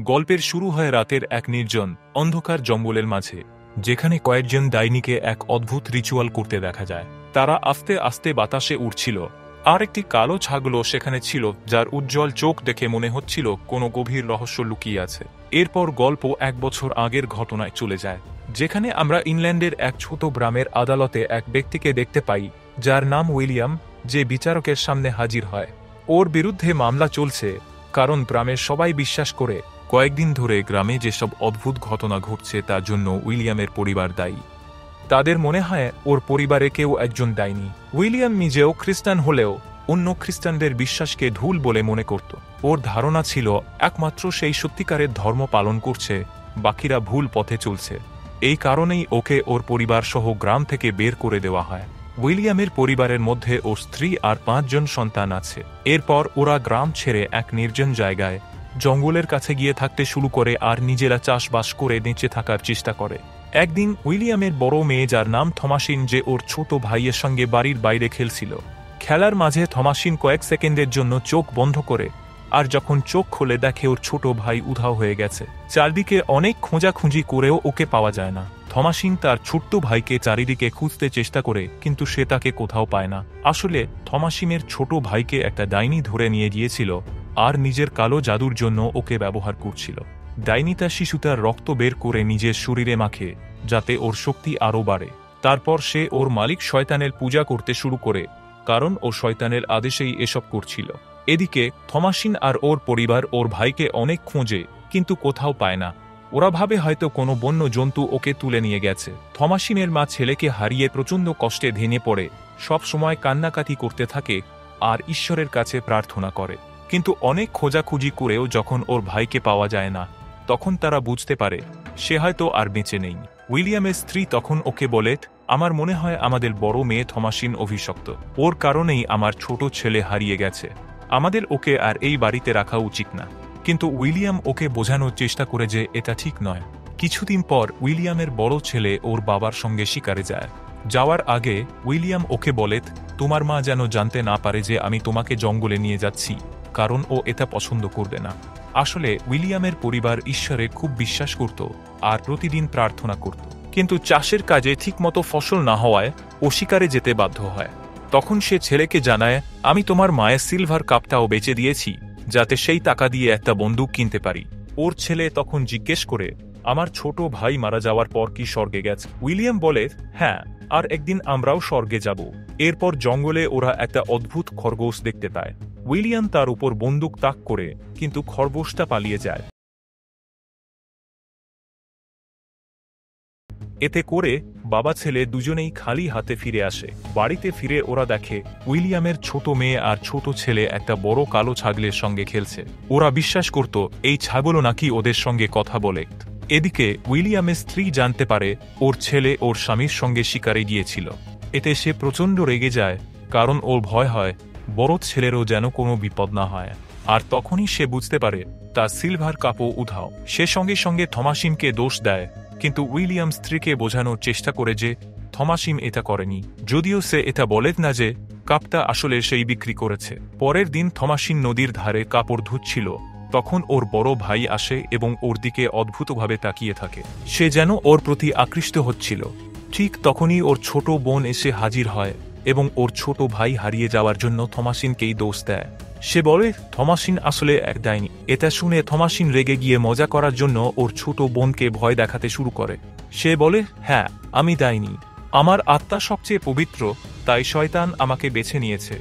গল্পের শুরু হয় রাতের এক নির্জন অন্ধকার জঙ্গলের মাঝে, যেখানে কয়েকজন ডাইনিকে এক অদ্ভুত রিচুয়াল করতে দেখা যায়। তারা আস্তে আস্তে বাতাসে উড়ছিল, আর একটি কালো ছাগলও সেখানে ছিল, যার উজ্জ্বল চোখ দেখে মনে হচ্ছিল কোনো গভীর রহস্য লুকিয়ে আছে। এরপর গল্প 1 বছর আগের ঘটনায় চলে যায়, যেখানে আমরা ইংল্যান্ডের এক ছোট গ্রামের আদালতে এক ব্যক্তিকে দেখতে পাই, যার নাম উইলিয়াম, যে বিচারকের সামনে হাজির হয়। ওর বিরুদ্ধে মামলা চলছে, কারণ গ্রামের সবাই বিশ্বাস করে কয়েকদিন ধরে গ্রামে যেসব অদ্ভুত ঘটনা ঘটছে তার জন্য উইলিয়ামের পরিবার দায়ী। তাদের মনে হয় ওর পরিবারে কেউ একজন ডাইনি। উইলিয়াম নিজেও খ্রিস্টান হলেও অন্য খ্রিস্টানদের বিশ্বাসকে ভুল বলে মনে করত। ওর ধারণা ছিল একমাত্র সেই সত্যিকারের ধর্ম পালন করছে, বাকিরা ভুল পথে চলছে। এই কারণেই ওকে ওর পরিবার সহ গ্রাম থেকে বের করে দেওয়া হয়। উইলিয়ামের পরিবারের মধ্যে ওর স্ত্রী আর 5 জন সন্তান আছে। এরপর ওরা গ্রাম ছেড়ে এক নির্জন জায়গায় জঙ্গলের কাছে গিয়ে থাকতে শুরু করে আর নিজেরা চাষবাস করে বেঁচে থাকার চেষ্টা করে। একদিন উইলিয়ামের বড় মেয়ে, যার নাম থমাসিন, যে ওর ছোট ভাইয়ের সঙ্গে বাড়ির বাইরে খেলছিল। খেলার মাঝে থমাসিন কয়েক সেকেন্ডের জন্য চোখ বন্ধ করে, আর যখন চোখ খুলে দেখে ওর ছোট ভাই উধাও হয়ে গেছে। চারদিকে অনেক খোঁজাখুঁজি করেও ওকে পাওয়া যায় না। থমাসিন তার ছোট্ট ভাইকে চারিদিকে খুঁজতে চেষ্টা করে, কিন্তু সে তাকে কোথাও পায় না। আসলে থমাসিনের ছোট ভাইকে একটা ডাইনি ধরে নিয়ে গিয়েছিল আর নিজের কালো জাদুর জন্য ওকে ব্যবহার করছিল। ডাইনিটা শিশুটার রক্ত বের করে নিজের শরীরে মাখে, যাতে ওর শক্তি আরও বাড়ে। তারপর সে ওর মালিক শয়তানের পূজা করতে শুরু করে, কারণ ও শয়তানের আদেশেই এসব করছিল। এদিকে থমাসিন আর ওর পরিবার ওর ভাইকে অনেক খোঁজে, কিন্তু কোথাও পায় না। ওরা ভাবে হয়তো কোনো বন্য জন্তু ওকে তুলে নিয়ে গেছে। থমাসিনের মা ছেলেকে হারিয়ে প্রচণ্ড কষ্টে ভেঙে পড়ে, সব সময় কান্নাকাটি করতে থাকে আর ঈশ্বরের কাছে প্রার্থনা করে। কিন্তু অনেক খোঁজাখুঁজি করেও যখন ওর ভাইকে পাওয়া যায় না, তখন তারা বুঝতে পারে সে হয়তো আর বেঁচে নেই। উইলিয়ামের স্ত্রী তখন ওকে বলে, আমার মনে হয় আমাদের বড় মেয়ে থমাসিন অভিশপ্ত, ওর কারণেই আমার ছোট ছেলে হারিয়ে গেছে, আমাদের ওকে আর এই বাড়িতে রাখা উচিত না। কিন্তু উইলিয়াম ওকে বোঝানোর চেষ্টা করে যে এটা ঠিক নয়। কিছুদিন পর উইলিয়ামের বড় ছেলে ওর বাবার সঙ্গে শিকারে যায়। যাওয়ার আগে উইলিয়াম ওকে বলে, তোমার মা যেন জানতে না পারে যে আমি তোমাকে জঙ্গলে নিয়ে যাচ্ছি, কারণ ও এটা পছন্দ করবে না। আসলে উইলিয়ামের পরিবার ঈশ্বরে খুব বিশ্বাস করত আর প্রতিদিন প্রার্থনা করত, কিন্তু চাষের কাজে ঠিকমতো ফসল না হওয়ায় ও শিকারে যেতে বাধ্য হয়। তখন সে ছেলেকে জানায়, আমি তোমার মায়ের সিলভার কাপটাও বেচে দিয়েছি, যাতে সেই টাকা দিয়ে একটা বন্দুক কিনতে পারি। ওর ছেলে তখন জিজ্ঞেস করে, আমার ছোট ভাই মারা যাওয়ার পর কি স্বর্গে গেছে? উইলিয়াম বলে, হ্যাঁ, আর একদিন আমরাও স্বর্গে যাব। এরপর জঙ্গলে ওরা একটা অদ্ভুত খরগোশ দেখতে পায়। উইলিয়াম তার উপর বন্দুক তাক করে, কিন্তু খরগোশটা পালিয়ে যায়। এতে করে বাবা ছেলে দুজনেই খালি হাতে ফিরে আসে। বাড়িতে ফিরে ওরা দেখে উইলিয়ামের ছোট মেয়ে আর ছোট ছেলে একটা বড় কালো ছাগলের সঙ্গে খেলছে। ওরা বিশ্বাস করত এই ছাগলও নাকি ওদের সঙ্গে কথা বলে। এদিকে উইলিয়ামের স্ত্রী জানতে পারে ওর ছেলে ওর স্বামীর সঙ্গে শিকারে গিয়েছিল। এতে সে প্রচণ্ড রেগে যায়, কারণ ওর ভয় হয় বড় ছেলেরও যেন কোনো বিপদ না হয়। আর তখনই সে বুঝতে পারে তার সিলভার কাপও উধাও। সে সঙ্গে সঙ্গে থমাসিনকে দোষ দেয়, কিন্তু উইলিয়াম স্ত্রীকে বোঝানোর চেষ্টা করে যে থমাসিন এটা করেনি, যদিও সে এটা বলে না যে কাপটা আসলে সেই বিক্রি করেছে। পরের দিন থমাসিন নদীর ধারে কাপড় ধুচ্ছিল, তখন ওর বড় ভাই আসে এবং ওর দিকে অদ্ভুতভাবে তাকিয়ে থাকে। সে যেন ওর প্রতি আকৃষ্ট হচ্ছিল। ঠিক তখনই ওর ছোট বোন এসে হাজির হয় এবং ওর ছোট ভাই হারিয়ে যাওয়ার জন্য থমাসিনকেই দোষ দেয়। সে বলে থমাসিন আসলে এক ডাইনি। এটা শুনে থমাসিন রেগে গিয়ে মজা করার জন্য ওর ছোট বোনকে ভয় দেখাতে শুরু করে। সে বলে, হ্যাঁ, আমি ডাইনি, আমার আত্মা সবচেয়ে পবিত্র, তাই শয়তান আমাকে বেছে নিয়েছে।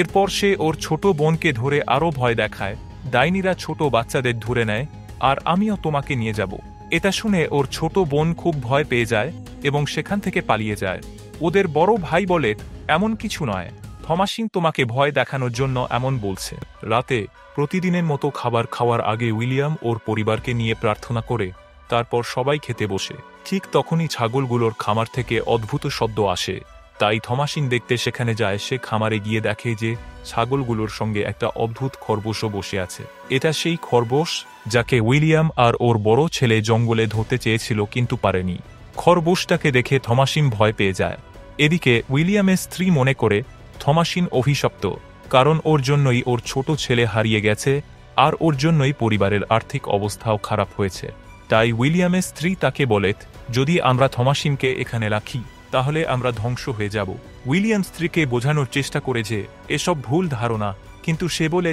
এরপর সে ওর ছোট বোনকে ধরে আরও ভয় দেখায়, ডাইনিরা ছোট বাচ্চাদের ধরে নেয়, আর আমিও তোমাকে নিয়ে যাব। এটা শুনে ওর ছোট বোন খুব ভয় পেয়ে যায় এবং সেখান থেকে পালিয়ে যায়। ওদের বড় ভাই বলে, এমন কিছু নয়, থমাসিন তোমাকে ভয় দেখানোর জন্য এমন বলছে। রাতে প্রতিদিনের মতো খাবার খাওয়ার আগে উইলিয়াম ওর পরিবারকে নিয়ে প্রার্থনা করে, তারপর সবাই খেতে বসে। ঠিক তখনই ছাগলগুলোর খামার থেকে অদ্ভুত শব্দ আসে, তাই থমাসিন দেখতে সেখানে যায়। সে খামারে গিয়ে দেখে যে ছাগলগুলোর সঙ্গে একটা অদ্ভুত খরগোশও বসে আছে। এটা সেই খরগোশ যাকে উইলিয়াম আর ওর বড় ছেলে জঙ্গলে ধরতে চেয়েছিল, কিন্তু পারেনি। খরগোশটাকে দেখে থমাসিন ভয় পেয়ে যায়। এদিকে উইলিয়ামের স্ত্রী মনে করে থমাসিন অভিশপ্ত, কারণ ওর জন্যই ওর ছোট ছেলে হারিয়ে গেছে আর ওর জন্যই পরিবারের আর্থিক অবস্থাও খারাপ হয়েছে। তাই উইলিয়ামের স্ত্রী তাকে বলে, যদি আমরা থমাসিনকে এখানে রাখি তাহলে আমরা ধ্বংস হয়ে যাব। উইলিয়াম স্ত্রীকে বোঝানোর চেষ্টা করে যে এসব ভুল ধারণা, কিন্তু সে বলে,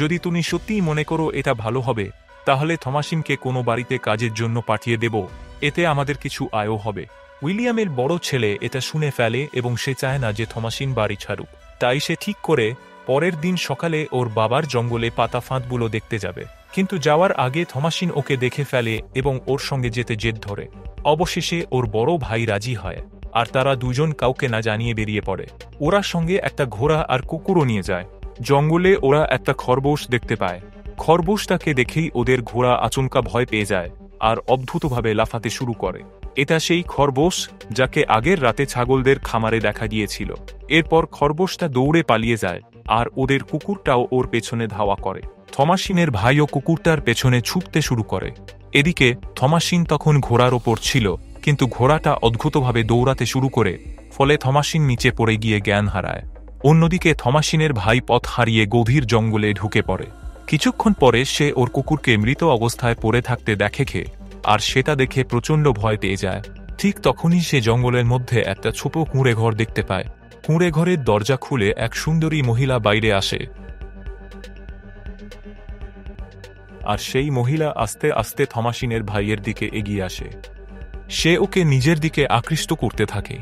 যদি তুমি সত্যিই মনে করো এটা ভালো হবে তাহলে থমাসিনকে কোনো বাড়িতে কাজের জন্য পাঠিয়ে দেব, এতে আমাদের কিছু আয়ও হবে। উইলিয়ামের বড় ছেলে এটা শুনে ফেলে এবং সে চায় না যে থমাসিন বাড়ি ছাড়ুক। তাই সে ঠিক করে পরের দিন সকালে ওর বাবার জঙ্গলে পাতা ফাঁদগুলো দেখতে যাবে, কিন্তু যাওয়ার আগে থমাসিন ওকে দেখে ফেলে এবং ওর সঙ্গে যেতে জেদ ধরে। অবশেষে ওর বড় ভাই রাজি হয় আর তারা দুজন কাউকে না জানিয়ে বেরিয়ে পড়ে। ওরা সঙ্গে একটা ঘোড়া আর কুকুরও নিয়ে যায়। জঙ্গলে ওরা একটা খরগোশ দেখতে পায়। খরগোশটাকে দেখেই ওদের ঘোড়া আচমকা ভয় পেয়ে যায় আর অদ্ভুতভাবে লাফাতে শুরু করে। এটা সেই খরগোশ যাকে আগের রাতে ছাগলদের খামারে দেখা গিয়েছিল। এরপর খরগোশটা দৌড়ে পালিয়ে যায় আর ওদের কুকুরটাও ওর পেছনে ধাওয়া করে। থমাসিনের ভাইও কুকুরটার পেছনে ছুটতে শুরু করে। এদিকে থমাসিন তখন ঘোড়ার ওপর ছিল, কিন্তু ঘোড়াটা অদ্ভুতভাবে দৌড়াতে শুরু করে, ফলে থমাসিন নিচে পড়ে গিয়ে জ্ঞান হারায়। অন্যদিকে থমাসিনের ভাই পথ হারিয়ে গভীর জঙ্গলে ঢুকে পড়ে। কিছুক্ষণ পরে সে ওর কুকুরকে মৃত অবস্থায় পড়ে থাকতে দেখে আর সেটা দেখে প্রচণ্ড ভয় পেয়ে যায়। ঠিক তখনই সে জঙ্গলের মধ্যে একটা ছোট কুঁড়ে ঘর দেখতে পায়। কুঁড়ে ঘরের দরজা খুলে এক সুন্দরী মহিলা বাইরে আসে আর সেই মহিলা আস্তে আস্তে থমাসিনের ভাইয়ের দিকে এগিয়ে আসে। সে ওকে নিজের দিকে আকৃষ্ট করতে থাকে।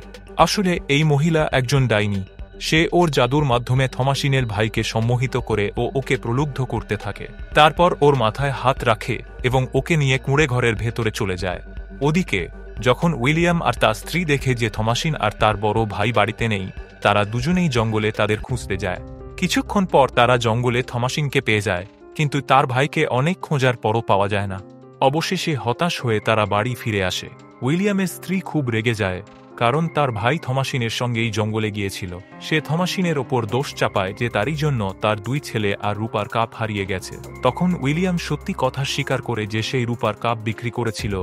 আসলে এই মহিলা একজন ডাইনি। সে ওর জাদুর মাধ্যমে থমাসিনের ভাইকে সম্মোহিত করে ও ওকে প্রলুব্ধ করতে থাকে। তারপর ওর মাথায় হাত রাখে এবং ওকে নিয়ে কুঁড়ে ঘরের ভেতরে চলে যায়। ওদিকে যখন উইলিয়াম আর তার স্ত্রী দেখে যে থমাসিন আর তার বড় ভাই বাড়িতে নেই, তারা দুজনেই জঙ্গলে তাদের খুঁজতে যায়। কিছুক্ষণ পর তারা জঙ্গলে থমাসিনকে পেয়ে যায়, কিন্তু তার ভাইকে অনেক খোঁজার পরও পাওয়া যায় না। অবশেষে হতাশ হয়ে তারা বাড়ি ফিরে আসে। উইলিয়ামের স্ত্রী খুব রেগে যায়, কারণ তার ভাই থমাসিনের সঙ্গেই জঙ্গলে গিয়েছিল। সে থমাসিনের ওপর দোষ চাপায় যে তারই জন্য তার দুই ছেলে আর রূপার কাপ হারিয়ে গেছে। তখন উইলিয়াম সত্যি কথা স্বীকার করে যে সেই রূপার কাপ বিক্রি করেছিল,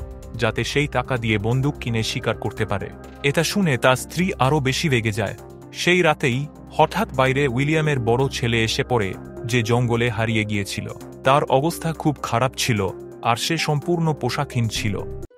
যাতে সেই টাকা দিয়ে বন্দুক কিনে শিকার করতে পারে। এটা শুনে তার স্ত্রী আরও বেশি রেগে যায়। সেই রাতেই হঠাৎ বাইরে উইলিয়ামের বড় ছেলে এসে পড়ে, যে জঙ্গলে হারিয়ে গিয়েছিল। তার অবস্থা খুব খারাপ ছিল আর সে সম্পূর্ণ পোশাকহীন ছিল।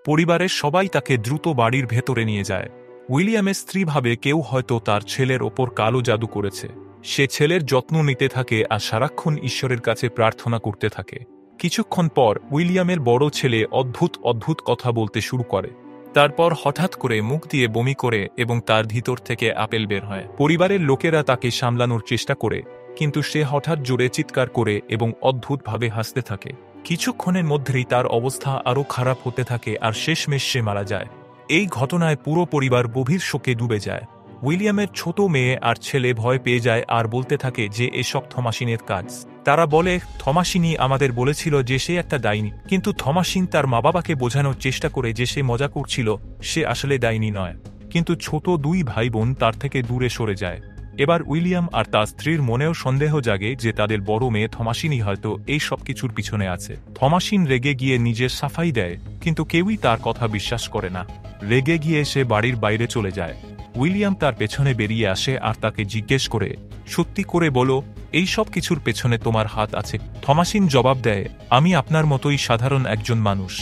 পরিবারের সবাই তাকে দ্রুত বাড়ির ভেতরে নিয়ে যায়। উইলিয়ামের স্ত্রী ভাবে কেউ হয়তো তার ছেলের ওপর কালো জাদু করেছে। সে ছেলের যত্ন নিতে থাকে আর সারাক্ষণ ঈশ্বরের কাছে প্রার্থনা করতে থাকে। কিছুক্ষণ পর উইলিয়ামের বড় ছেলে অদ্ভুত অদ্ভুত কথা বলতে শুরু করে। তারপর হঠাৎ করে মুখ দিয়ে বমি করে এবং তার ভিতর থেকে আপেল বের হয়। পরিবারের লোকেরা তাকে সামলানোর চেষ্টা করে, কিন্তু সে হঠাৎ জোরে চিৎকার করে এবং অদ্ভুতভাবে হাসতে থাকে। কিছুক্ষণের মধ্যেই তার অবস্থা আরও খারাপ হতে থাকে আর শেষমেশ সে মারা যায়। এই ঘটনায় পুরো পরিবার গভীর শোকে ডুবে যায়। উইলিয়ামের ছোট মেয়ে আর ছেলে ভয় পেয়ে যায় আর বলতে থাকে যে এসব থমাসিনের কাজ। তারা বলে, থমাসিনই আমাদের বলেছিল যে সে একটা ডাইনি। কিন্তু থমাসিন তার মা বাবাকে বোঝানোর চেষ্টা করে যে সে মজা করছিল, সে আসলে ডাইনি নয়। কিন্তু ছোট দুই ভাই বোন তার থেকে দূরে সরে যায়। এবার উইলিয়াম আর তার স্ত্রীর মনেও সন্দেহ জাগে যে তাদের বড় মেয়ে থমাসিনই হয়তো এই সব কিছুর পিছনে আছে। থমাসিন রেগে গিয়ে নিজের সাফাই দেয়, কিন্তু কেউই তার কথা বিশ্বাস করে না। রেগে গিয়ে সে বাড়ির বাইরে চলে যায়। উইলিয়াম তার পেছনে বেরিয়ে আসে আর তাকে জিজ্ঞেস করে, সত্যি করে বলো, এই সব কিছুর পেছনে তোমার হাত আছে? থমাসিন জবাব দেয়, আমি আপনার মতোই সাধারণ একজন মানুষ।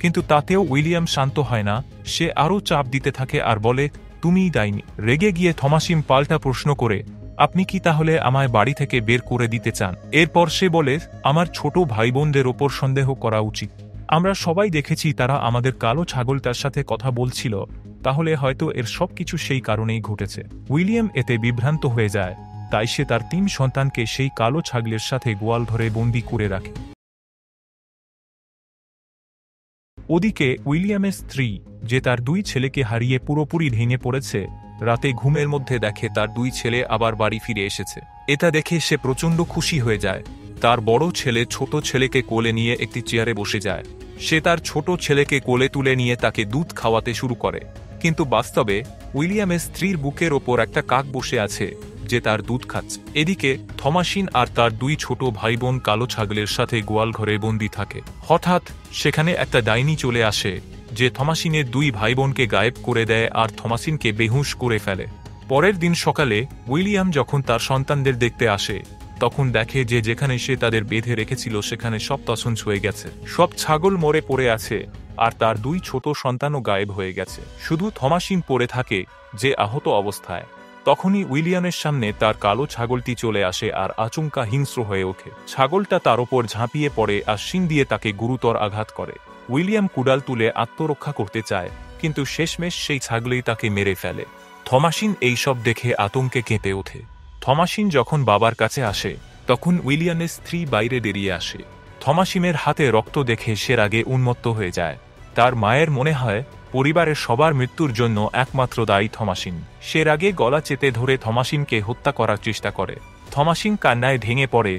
কিন্তু তাতেও উইলিয়াম শান্ত হয় না। সে আরও চাপ দিতে থাকে আর বলে, তুমিই ডাইনি। রেগে গিয়ে থমাসিন পাল্টা প্রশ্ন করে, আপনি কি তাহলে আমায় বাড়ি থেকে বের করে দিতে চান? এরপর সে বলে, আমার ছোট ভাই বোনদের ওপর সন্দেহ করা উচিত। আমরা সবাই দেখেছি তারা আমাদের কালো ছাগলটার সাথে কথা বলছিল, তাহলে হয়তো এর সবকিছু সেই কারণেই ঘটেছে। উইলিয়াম এতে বিভ্রান্ত হয়ে যায়, তাই সে তার 3 সন্তানকে সেই কালো ছাগলের সাথে গোয়াল ধরে বন্দি করে রাখে। ওদিকে উইলিয়ামের স্ত্রী, যে তার 2 ছেলেকে হারিয়ে পুরোপুরি ভেঙে পড়েছে, রাতে ঘুমের মধ্যে দেখে তার 2 ছেলে আবার বাড়ি ফিরে এসেছে। এটা দেখে সে প্রচণ্ড খুশি হয়ে যায়। তার বড় ছেলে ছোট ছেলেকে কোলে নিয়ে একটি চেয়ারে বসে যায়। সে তার ছোট ছেলেকে কোলে তুলে নিয়ে তাকে দুধ খাওয়াতে শুরু করে, কিন্তু বাস্তবে উইলিয়ামের স্ত্রীর বুকের ওপর একটা কাক বসে আছে, যে তার দুধ খাচ্ছে। এদিকে থমাসিন আর তার 2 ছোট ভাই বোন কালো ছাগলের সাথে গোয়াল ঘরে বন্দি থাকে। হঠাৎ সেখানে একটা ডাইনি চলে আসে, যে থমাসিনের 2 ভাই বোনকে গায়েব করে দেয় আর থমাসিনকে বেহুশ করে ফেলে। পরের দিন সকালে উইলিয়াম যখন তার সন্তানদের দেখতে আসে, তখন দেখে যে যেখানে সে তাদের বেঁধে রেখেছিল সেখানে সব তছনছ হয়ে গেছে। সব ছাগল মরে পড়ে আছে, আর তার 2 ছোট সন্তানও গায়েব হয়ে গেছে। শুধু থমাসিন পড়ে থাকে, যে আহত অবস্থায়। তখনই উইলিয়ামের সামনে তার কালো ছাগলটি চলে আসে আর আচমকা হিংস্র হয়ে ওঠে। ছাগলটা তার ওপর ঝাঁপিয়ে পড়ে আর শিং দিয়ে তাকে গুরুতর আঘাত করে। উইলিয়াম কুড়াল তুলে আত্মরক্ষা করতে চায়, কিন্তু শেষমেশ সেই ছাগলই তাকে মেরে ফেলে। থমাসিন এইসব দেখে আতঙ্কে কেঁপে ওঠে। থমাসিন যখন বাবার কাছে আসে, তখন উইলিয়ামের স্ত্রী বাইরে বেরিয়ে আসে। থমাসিনের হাতে রক্ত দেখে সে রাগে উন্মত্ত হয়ে যায়। তার মায়ের মনে হয় পরিবারের সবার মৃত্যুর জন্য একমাত্র দায়ী থমাসিন। সে রাগে গলা চেপে ধরে থমাসিনকে হত্যা করার চেষ্টা করে। থমাসিন কান্নায় ভেঙে পড়ে,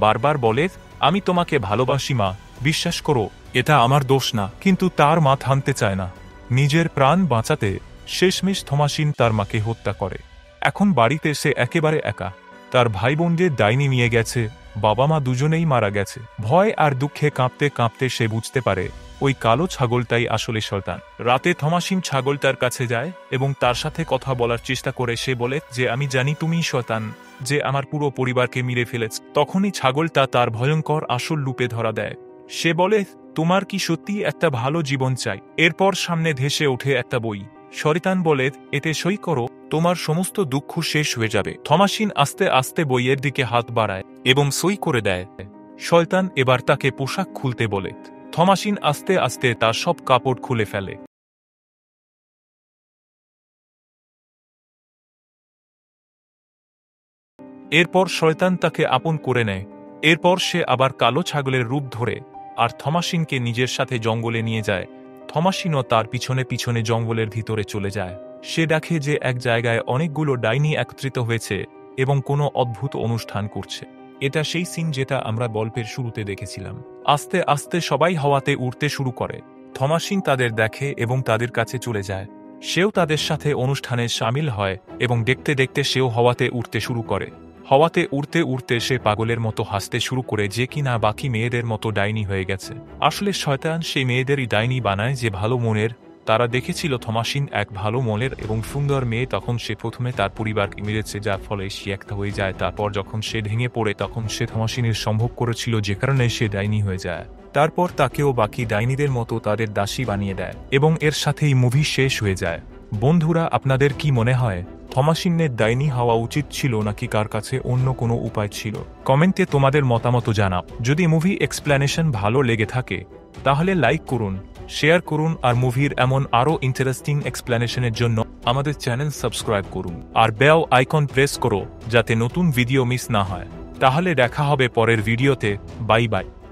বারবার বলে, আমি তোমাকে ভালোবাসি মা, বিশ্বাস করো, এটা আমার দোষ না। কিন্তু তার মা থামতে চায় না। নিজের প্রাণ বাঁচাতে শেষমেশ থমাসিন তার মাকে হত্যা করে। এখন বাড়িতে সে একেবারে একা। তার ভাই বোনদের ডাইনি নিয়ে গেছে, বাবা মা দুজনেই মারা গেছে। ভয় আর দুঃখে কাঁপতে কাঁপতে সে বুঝতে পারে ওই কালো ছাগলটাই আসলে শয়তান। রাতে থমাসিন ছাগলটার কাছে যায় এবং তার সাথে কথা বলার চেষ্টা করে। সে বলে যে আমি জানি তুমিই শয়তান, যে আমার পুরো পরিবারকে মেরে ফেলেছ। তখনই ছাগলটা তার ভয়ঙ্কর আসল রূপে ধরা দেয়। সে বলে, তোমার কি সত্যি একটা ভালো জীবন চাই? এরপর সামনে ভেসে ওঠে একটা বই। শয়তান বলে, এতে সই করো, তোমার সমস্ত দুঃখ শেষ হয়ে যাবে। থমাসিন আস্তে আস্তে বইয়ের দিকে হাত বাড়ায় এবং সই করে দেয়। শয়তান এবার তাকে পোশাক খুলতে বলে। থমাসিন আস্তে আস্তে তার সব কাপড় খুলে ফেলে। এরপর শয়তান তাকে আপন করে নেয়। এরপর সে আবার কালো ছাগলের রূপ ধরে আর থমাসিনকে নিজের সাথে জঙ্গলে নিয়ে যায়। থমাসিনও তার পিছনে পিছনে জঙ্গলের ভিতরে চলে যায়। সে দেখে যে এক জায়গায় অনেকগুলো ডাইনি একত্রিত হয়েছে এবং কোনো অদ্ভুত অনুষ্ঠান করছে। এটা সেই সিন যেটা আমরা গল্পের শুরুতে দেখেছিলাম। আস্তে আস্তে সবাই হাওয়াতে উড়তে শুরু করে। থমাসিন তাদের দেখে এবং তাদের কাছে চলে যায়। সেও তাদের সাথে অনুষ্ঠানে সামিল হয় এবং দেখতে দেখতে সেও হাওয়াতে উড়তে শুরু করে। হাওয়াতে উড়তে উড়তে সে পাগলের মতো হাসতে শুরু করে, যে কিনা বাকি মেয়েদের মতো ডাইনি হয়ে গেছে। আসলে শয়তান সেই মেয়েদেরই ডাইনি বানায় যে ভালো মনের। তারা দেখেছিল থমাসিন এক ভালো মনের এবং সুন্দর মেয়ে। তখন সে প্রথমে তার পরিবারকে মেরেছে, যার ফলে সে একটা হয়ে যায়। তারপর যখন সে ভেঙে পড়ে, তখন সে থমাসিনের সম্ভব করেছিল, যে কারণে সে ডাইনি হয়ে যায়। তারপর তাকেও বাকি ডাইনিদের মতো তাদের দাসী বানিয়ে দেয় এবং এর সাথেই মুভি শেষ হয়ে যায়। বন্ধুরা, আপনাদের কি মনে হয় থমাসিনের ডাইনি হওয়া উচিত ছিল নাকি কার কাছে অন্য কোনো উপায় ছিল? কমেন্টে তোমাদের মতামত জানাও। যদি মুভি এক্সপ্লেনেশন ভালো লেগে থাকে তাহলে লাইক করুন, শেয়ার করুন আর মুভির এমন আরও ইন্টারেস্টিং এক্সপ্লেনেশনের জন্য আমাদের চ্যানেল সাবস্ক্রাইব করুন আর বেল আইকন প্রেস করো যাতে নতুন ভিডিও মিস না হয়। তাহলে দেখা হবে পরের ভিডিওতে। Bye bye.